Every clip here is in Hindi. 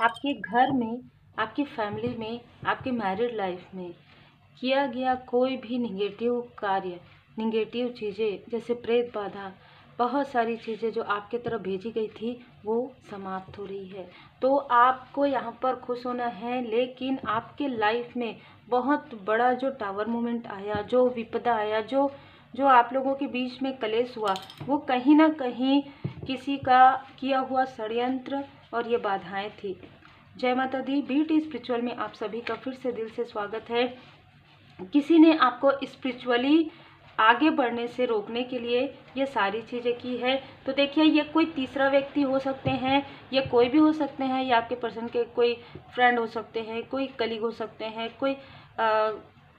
आपके घर में, आपकी फैमिली में, आपके मैरिड लाइफ में किया गया कोई भी निगेटिव कार्य, निगेटिव चीज़ें जैसे प्रेत बाधा, बहुत सारी चीज़ें जो आपके तरफ भेजी गई थी वो समाप्त हो रही है। तो आपको यहाँ पर खुश होना है, लेकिन आपके लाइफ में बहुत बड़ा जो टावर मोमेंट आया, जो विपदा आया, जो आप लोगों के बीच में कलेश हुआ, वो कहीं ना कहीं किसी का किया हुआ षड्यंत्र और ये बाधाएं थी। जय माता दी। बीट स्पिरिचुअल में आप सभी का फिर से दिल से स्वागत है। किसी ने आपको स्पिरिचुअली आगे बढ़ने से रोकने के लिए ये सारी चीज़ें की है। तो देखिए, ये कोई तीसरा व्यक्ति हो सकते हैं, ये कोई भी हो सकते हैं, या आपके पर्सन के कोई फ्रेंड हो सकते हैं, कोई कलीग हो सकते हैं, कोई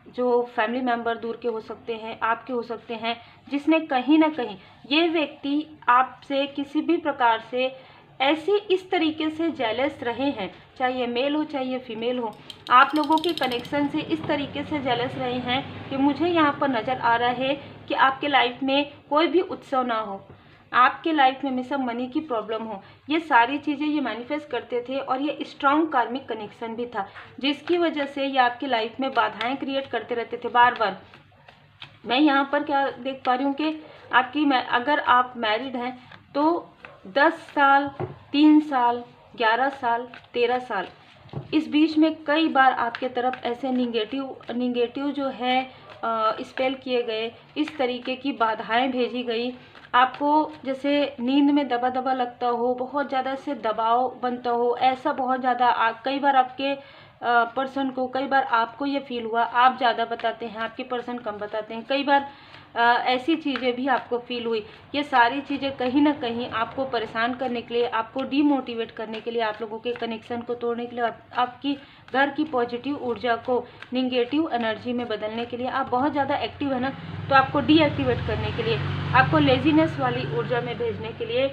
जो फैमिली मेंबर दूर के हो सकते हैं, आपके हो सकते हैं, जिसने कहीं ना कहीं ये व्यक्ति आपसे किसी भी प्रकार से ऐसे इस तरीके से जेलस रहे हैं, चाहे ये मेल हो चाहे ये फीमेल हो, आप लोगों के कनेक्शन से इस तरीके से जेलस रहे हैं कि मुझे यहाँ पर नज़र आ रहा है कि आपके लाइफ में कोई भी उत्सव ना हो, आपके लाइफ में हमेशा मनी की प्रॉब्लम हो। ये सारी चीज़ें ये मैनिफेस्ट करते थे और ये स्ट्रॉन्ग कार्मिक कनेक्शन भी था, जिसकी वजह से ये आपकी लाइफ में बाधाएं क्रिएट करते रहते थे बार बार। मैं यहाँ पर क्या देख पा रही हूँ कि अगर आप मैरिड हैं तो 10 साल, 3 साल, 11 साल, 13 साल, इस बीच में कई बार आपके तरफ ऐसे निगेटिव जो है स्पेल किए गए, इस तरीके की बाधाएं भेजी गई। आपको जैसे नींद में दबा दबा लगता हो, बहुत ज़्यादा से दबाव बनता हो, ऐसा बहुत ज़्यादा कई बार आपके पर्सन को, कई बार आपको ये फील हुआ, आप ज़्यादा बताते हैं, आपके पर्सन कम बताते हैं, कई बार ऐसी चीज़ें भी आपको फील हुई। ये सारी चीज़ें कहीं ना कहीं आपको परेशान करने के लिए, आपको डीमोटिवेट करने के लिए, आप लोगों के कनेक्शन को तोड़ने के लिए, आपकी घर की पॉजिटिव ऊर्जा को निगेटिव एनर्जी में बदलने के लिए, आप बहुत ज़्यादा एक्टिव है ना, तो आपको डीएक्टिवेट करने के लिए, आपको लेजीनेस वाली ऊर्जा में भेजने के लिए,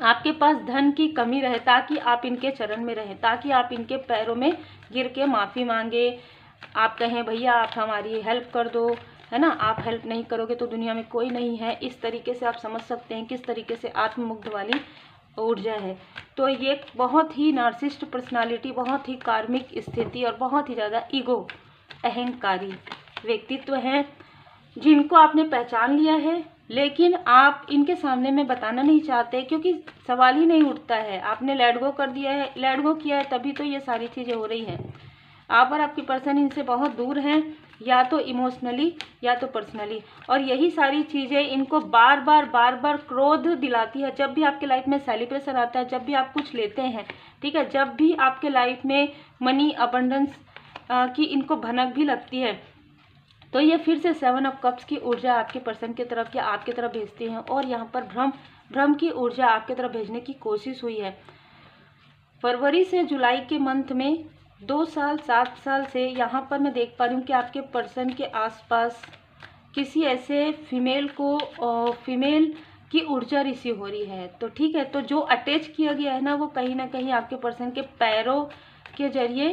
आपके पास धन की कमी रहे ताकि आप इनके चरण में रहें, ताकि आप इनके पैरों में गिर के माफ़ी मांगे, आप कहें भैया आप हमारी हेल्प कर दो, है ना, आप हेल्प नहीं करोगे तो दुनिया में कोई नहीं है। इस तरीके से आप समझ सकते हैं किस तरीके से आत्ममुग्ध वाली ऊर्जा है। तो ये बहुत ही नार्सिस्ट पर्सनालिटी, बहुत ही कार्मिक स्थिति और बहुत ही ज़्यादा ईगो, अहंकारी व्यक्तित्व हैं, जिनको आपने पहचान लिया है, लेकिन आप इनके सामने में बताना नहीं चाहते क्योंकि सवाल ही नहीं उठता है। आपने लेट गो कर दिया है, लेट गो किया है, तभी तो ये सारी चीज़ें हो रही हैं। आप और आपकी पर्सन इनसे बहुत दूर हैं, या तो इमोशनली या तो पर्सनली, और यही सारी चीज़ें इनको बार बार क्रोध दिलाती है। जब भी आपके लाइफ में सेलिब्रेशन आता है, जब भी आप कुछ लेते हैं, ठीक है, जब भी आपके लाइफ में मनी अबंडेंस की इनको भनक भी लगती है, तो ये फिर से 7 ऑफ कप्स की ऊर्जा आपके पर्सन की तरफ या आपकी तरफ भेजते हैं, और यहाँ पर भ्रम की ऊर्जा आपकी तरफ भेजने की कोशिश हुई है। फरवरी से जुलाई के मंथ में 2 साल 7 साल से यहाँ पर मैं देख पा रही हूँ कि आपके पर्सन के आसपास किसी ऐसे फीमेल की ऊर्जा रिसीव हो रही है। तो ठीक है, तो जो अटैच किया गया है ना, वो कहीं ना कहीं आपके पर्सन के पैरों के जरिए,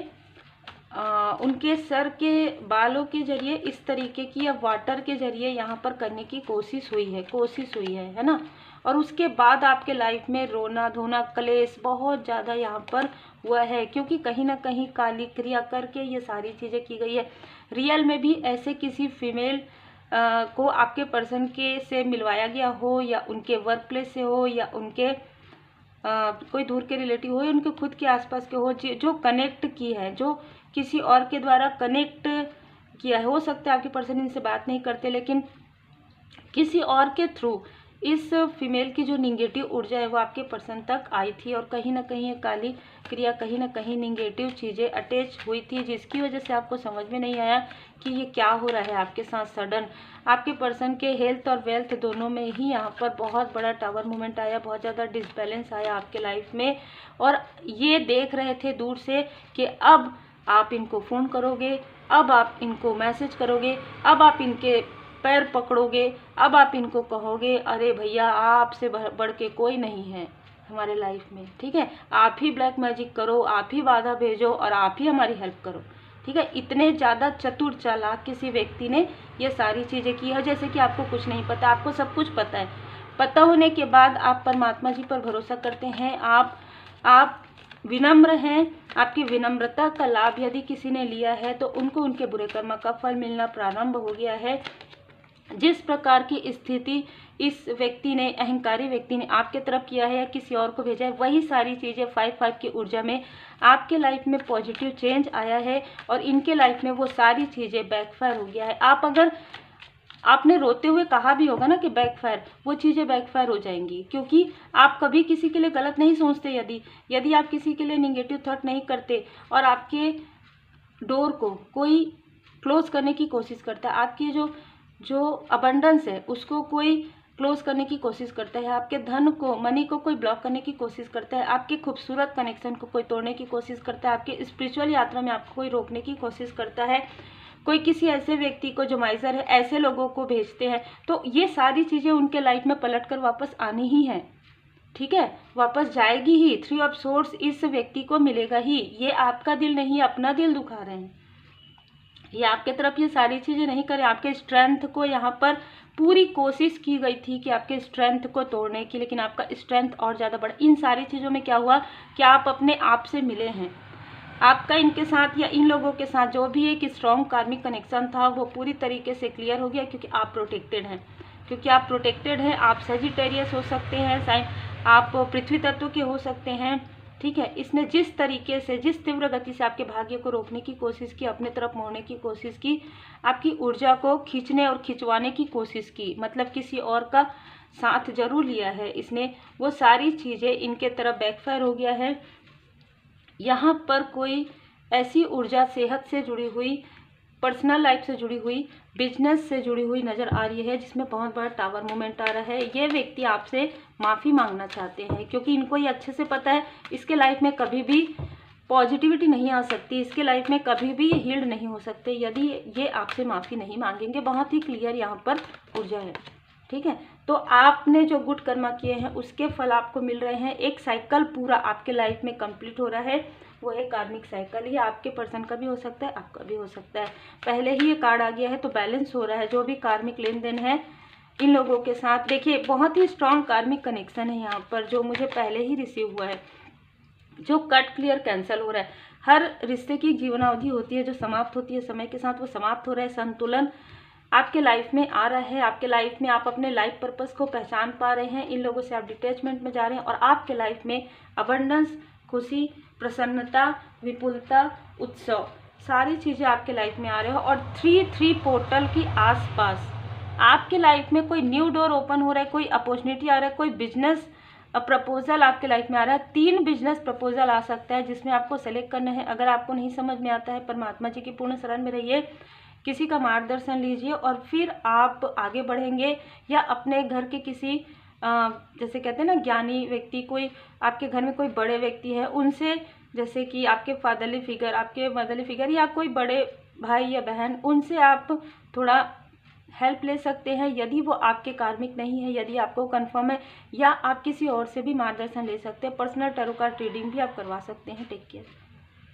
उनके सर के बालों के जरिए, इस तरीके की, या वाटर के जरिए यहाँ पर करने की कोशिश हुई है ना। और उसके बाद आपके लाइफ में रोना धोना, क्लेश बहुत ज़्यादा यहाँ पर हुआ है, क्योंकि कहीं ना कहीं काली क्रिया करके ये सारी चीज़ें की गई है। रियल में भी ऐसे किसी फीमेल को आपके पर्सन के से मिलवाया गया हो, या उनके वर्क प्लेस से हो, या उनके कोई दूर के रिलेटिव हो, या उनके खुद के आसपास के हो, जो कनेक्ट की है, जो किसी और के द्वारा कनेक्ट किया है। हो सकता है आपके पर्सन इनसे बात नहीं करते, लेकिन किसी और के थ्रू इस फीमेल की जो निगेटिव ऊर्जा है वो आपके पर्सन तक आई थी, और कहीं ना कहीं ये काली क्रिया, कहीं ना कहीं निगेटिव चीज़ें अटैच हुई थी, जिसकी वजह से आपको समझ में नहीं आया कि ये क्या हो रहा है आपके साथ। सडन आपके पर्सन के हेल्थ और वेल्थ दोनों में ही यहाँ पर बहुत बड़ा टावर मूवमेंट आया, बहुत ज़्यादा डिसबैलेंस आया आपके लाइफ में, और ये देख रहे थे दूर से कि अब आप इनको फ़ोन करोगे, अब आप इनको मैसेज करोगे, अब आप इनके पैर पकड़ोगे, अब आप इनको कहोगे अरे भैया आपसे बढ़ के कोई नहीं है हमारे लाइफ में, ठीक है, आप ही ब्लैक मैजिक करो, आप ही बाधा भेजो, और आप ही हमारी हेल्प करो, ठीक है। इतने ज़्यादा चतुर चालाक किसी व्यक्ति ने ये सारी चीज़ें की है, जैसे कि आपको कुछ नहीं पता, आपको सब कुछ पता है। पता होने के बाद आप परमात्मा जी पर भरोसा करते हैं, आप विनम्र हैं, आपकी विनम्रता का लाभ यदि किसी ने लिया है तो उनको उनके बुरे कर्म का फल मिलना प्रारंभ हो गया है। जिस प्रकार की स्थिति इस व्यक्ति ने, अहंकारी व्यक्ति ने आपके तरफ किया है या किसी और को भेजा है, वही सारी चीज़ें 5-5 की ऊर्जा में आपके लाइफ में पॉजिटिव चेंज आया है और इनके लाइफ में वो सारी चीज़ें बैकफायर हो गया है। आप अगर आपने रोते हुए कहा भी होगा ना कि बैकफायर, वो चीज़ें बैकफायर हो जाएंगी, क्योंकि आप कभी किसी के लिए गलत नहीं सोचते। यदि आप किसी के लिए निगेटिव थॉट नहीं करते और आपके डोर को कोई क्लोज करने की कोशिश करता है, आपकी जो अबंडेंस है उसको कोई क्लोज करने की कोशिश करता है, आपके धन को, मनी को कोई ब्लॉक करने की कोशिश करता है, आपके खूबसूरत कनेक्शन को कोई तोड़ने की कोशिश करता है, आपके स्पिरिचुअल यात्रा में आपको कोई रोकने की कोशिश करता है, कोई किसी ऐसे व्यक्ति को जो माइजर है ऐसे लोगों को भेजते हैं, तो ये सारी चीज़ें उनके लाइफ में पलट कर वापस आनी ही है। ठीक है, वापस जाएगी ही। 3 ऑफ सोर्स इस व्यक्ति को मिलेगा ही। ये आपका दिल नहीं, अपना दिल दुखा रहे हैं, ये आपके तरफ ये सारी चीज़ें नहीं करें। आपके स्ट्रेंथ को यहाँ पर पूरी कोशिश की गई थी कि आपके स्ट्रेंथ को तोड़ने की, लेकिन आपका स्ट्रेंथ और ज़्यादा बढ़ा। इन सारी चीज़ों में क्या हुआ कि आप अपने आप से मिले हैं। आपका इनके साथ या इन लोगों के साथ जो भी एक स्ट्रॉन्ग कार्मिक कनेक्शन था वो पूरी तरीके से क्लियर हो गया, क्योंकि आप प्रोटेक्टेड हैं। आप सजिटेरियस हो सकते हैं, साइन आप पृथ्वी तत्व के हो सकते हैं। ठीक है, इसने जिस तरीके से, जिस तीव्र गति से आपके भाग्य को रोकने की कोशिश की, अपने तरफ मोड़ने की कोशिश की, आपकी ऊर्जा को खींचने और खिंचवाने की कोशिश की, मतलब किसी और का साथ जरूर लिया है इसने, वो सारी चीज़ें इनके तरफ बैकफायर हो गया है। यहाँ पर कोई ऐसी ऊर्जा सेहत से जुड़ी हुई, पर्सनल लाइफ से जुड़ी हुई, बिजनेस से जुड़ी हुई नज़र आ रही है, जिसमें बहुत बड़ा टावर मूवमेंट आ रहा है। ये व्यक्ति आपसे माफ़ी मांगना चाहते हैं, क्योंकि इनको ये अच्छे से पता है इसके लाइफ में कभी भी पॉजिटिविटी नहीं आ सकती, इसके लाइफ में कभी भी हील्ड नहीं हो सकते यदि ये आपसे माफ़ी नहीं मांगेंगे। बहुत ही क्लियर यहाँ पर ऊर्जा है। ठीक है, तो आपने जो गुड कर्मा किए हैं उसके फल आपको मिल रहे हैं। एक साइकिल पूरा आपके लाइफ में कंप्लीट हो रहा है, वो है कार्मिक साइकिल। ये आपके पर्सन का भी हो सकता है, आपका भी हो सकता है। पहले ही ये कार्ड आ गया है तो बैलेंस हो रहा है। जो भी कार्मिक लेन देन है इन लोगों के साथ, देखिए बहुत ही स्ट्रॉन्ग कार्मिक कनेक्शन है यहाँ पर, जो मुझे पहले ही रिसीव हुआ है, जो कट क्लियर कैंसिल हो रहा है। हर रिश्ते की जीवनावधि होती है जो समाप्त होती है समय के साथ, वो समाप्त हो रहा है। संतुलन आपके लाइफ में आ रहा है। आपके लाइफ में आप अपने लाइफ पर्पस को पहचान पा रहे हैं। इन लोगों से आप डिटैचमेंट में जा रहे हैं और आपके लाइफ में अबंडेंस, खुशी, प्रसन्नता, विपुलता, उत्सव, सारी चीज़ें आपके लाइफ में आ रहे हो। और 3-3 पोर्टल की आसपास आपके लाइफ में कोई न्यू डोर ओपन हो रहा है, कोई अपॉर्चुनिटी आ रहा है, कोई बिजनेस प्रपोजल आपके लाइफ में आ रहा है। 3 बिजनेस प्रपोजल आ सकता है जिसमें आपको सेलेक्ट करना है। अगर आपको नहीं समझ में आता है, परमात्मा जी की पूर्ण शरण में रहिए, किसी का मार्गदर्शन लीजिए और फिर आप आगे बढ़ेंगे। या अपने घर के किसी जैसे कहते हैं ना ज्ञानी व्यक्ति, कोई आपके घर में कोई बड़े व्यक्ति है उनसे, जैसे कि आपके फादरली फिगर, आपके मदरली फिगर या कोई बड़े भाई या बहन, उनसे आप थोड़ा हेल्प ले सकते हैं यदि वो आपके कार्मिक नहीं है, यदि आपको कंफर्म है। या आप किसी और से भी मार्गदर्शन ले सकते हैं। पर्सनल टैरो कार्ड रीडिंग भी आप करवा सकते हैं। Take care.